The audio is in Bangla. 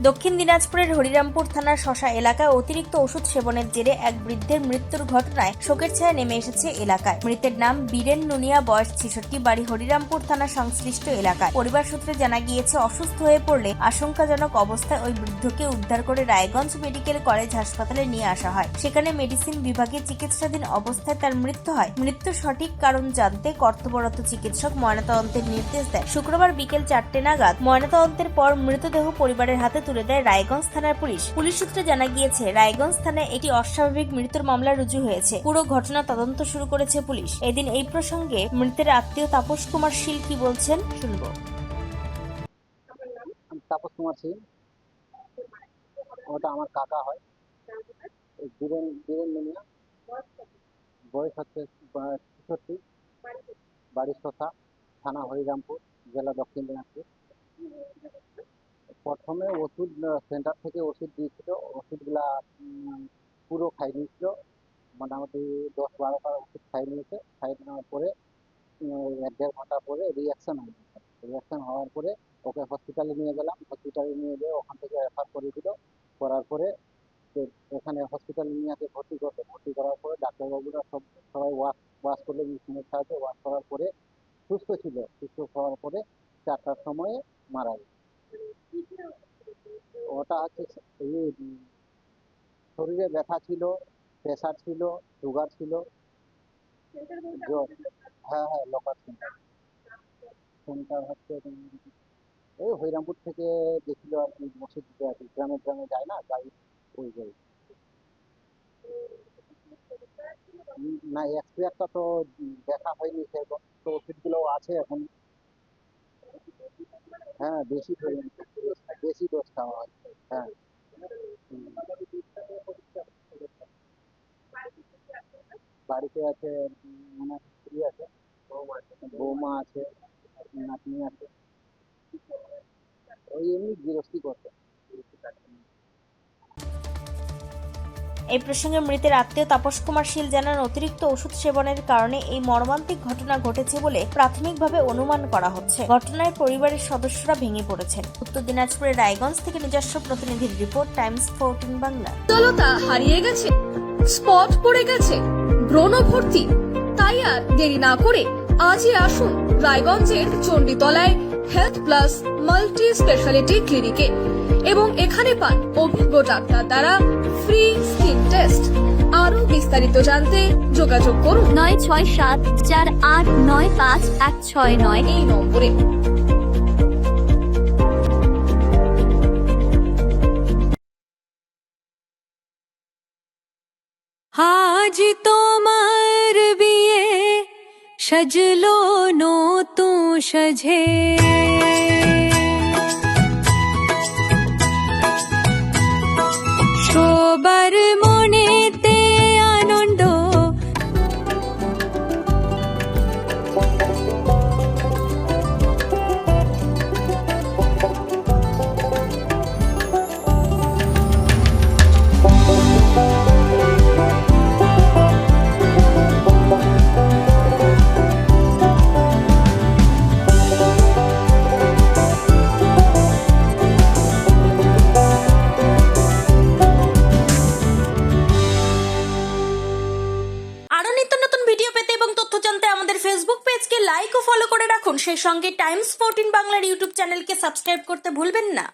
দক্ষিণ দিনাজপুরের হরিরামপুর থানার শশা এলাকায় অতিরিক্ত ওষুধ সেবনের জেরে এক বৃদ্ধের মৃত্যুর ঘটনায় শোকের ছায়া নেমে এসেছে এলাকায়। মৃতের নাম বীরেন নুনিয়া, বয়স ৬৬, বাড়ি হরিরামপুর থানা সংশ্লিষ্ট এলাকায়। পরিবার সূত্রে জানা গিয়েছে, অসুস্থ হয়ে পড়লে আশঙ্কাজনক অবস্থায় ওই বৃদ্ধকে উদ্ধার করে রায়গঞ্জ মেডিকেল কলেজ হাসপাতালে নিয়ে আসা হয়। সেখানে মেডিসিন বিভাগে চিকিৎসাধীন অবস্থায় তার মৃত্যু হয়। মৃত্যুর সঠিক কারণ জানতে কর্তব্যরত চিকিৎসক ময়নাতদন্তের নির্দেশ দেয়। শুক্রবার বিকেল ৪টে নাগাদ ময়নাতদন্তের পর মৃতদেহ পরিবারের হাতে তুলে দেয় রায়গঞ্জ থানার পুলিশ। পুলিশ সূত্রে জানা গিয়েছে, রায়গঞ্জ থানায় একটি অস্বাভাবিক মৃত্যুর মামলা রুজু হয়েছে। পুরো ঘটনা তদন্ত শুরু করেছে পুলিশ। এদিন এই প্রসঙ্গে মৃতের আত্মীয় তাপস কুমার শীল কি বলছেন শুনব। তাপস কুমার সিং, ওটা আমার কাকা হয়। বীরেন বীরেন মুনিয়া, বয়স হচ্ছে ৬৬, বাড়ি শশা, থানা হরিরামপুর, জেলা দক্ষিণ দিনাজপুর। প্রথমে ওষুধ সেন্টার থেকে ওষুধ দিয়েছিল, ওষুধগুলা পুরো খাই নিয়েছিল। মোটামুটি ১০-১২টা ওষুধ খাই নিয়েছে। খাই নেওয়ার পরে ১-১.৫ ঘন্টা পরে রিয়াকশন হওয়ার পরে ওকে হসপিটালে নিয়ে গেলাম। হসপিটালে নিয়ে গিয়ে ওখান থেকে রেফার করে দিল। করার পরে তো এখানে হসপিটালে নিয়ে আসে ভর্তি করার পরে ডাক্তারবাবুরা সবাই ওয়াশ করলো, মেশিনের সাহায্যে ওয়াশ করার পরে সুস্থ ছিল। সুস্থ হওয়ার পরে ৪টার সময়ে মারা গেল। ওটা হচ্ছে শরীরে ব্যথা ছিল, প্রেশার ছিল, সুগার ছিল, জ্বর। হ্যাঁ হ্যাঁ, লোকাল সেন্টার। সেন্টার হচ্ছে এই হরিরামপুর থেকে গেছিল আর কি, ওষুধ দিতে আর কি, গ্রামে গ্রামে যায় না, যাই ওই যাই। না, এক্সপায়ারটা তো দেখা হয়নি সেরকম, তো ওষুধগুলো আছে এখন। হ্যাঁ, বেশি ডোজ খাওয়া হয়। হ্যাঁ। হুম। বাড়িতে আছে, মানে স্ত্রী আছে, বৌমা আছে, নাতনি আছে। ওই এমনি গৃহস্থী করছে। এই প্রসঙ্গে মৃতের আত্মীয় তাপস কুমার শীল জানান, অতিরিক্ত ওষুধ সেবনের কারণে এই মর্মান্তিক ঘটনা ঘটেছে বলে প্রাথমিকভাবে অনুমান করা হচ্ছে। ঘটনায় পরিবারের সদস্যরা ভেঙে পড়েছেন। উত্তর দিনাজপুরের রায়গঞ্জ থেকে নিজস্ব প্রতিনিধির রিপোর্ট, টাইমস 14 বাংলা। উজ্জ্বলতা হারিয়ে গেছে, স্পট পড়ে গেছে, ব্রণ ভর্তি, তাই আর দেরি না করে আজই আসুন রায়গঞ্জের চণ্ডীতলায় হেলথ প্লাস মাল্টি স্পেশালিটি ক্লিনিকে এবং এখানে পান অভিজ্ঞ ডাক্তার দ্বারা ফ্রি স্কিন টেস্ট। আরো বিস্তারিত জানতে যোগাযোগ করুন 9674895169 এই নম্বরে। আজ তোমার বিয়ে সাজলো নতুন সাজে, সবার মনেতে আনন্দ, আরো নিত্য নতুন ভিডিও পেতে এবং তথ্য জানতে আমাদের ফেসবুক পেজকে লাইক ও ফলো করে রাখুন। সেই সঙ্গে টাইমস 14 বাংলার ইউটিউব চ্যানেলকে সাবস্ক্রাইব করতে ভুলবেন না।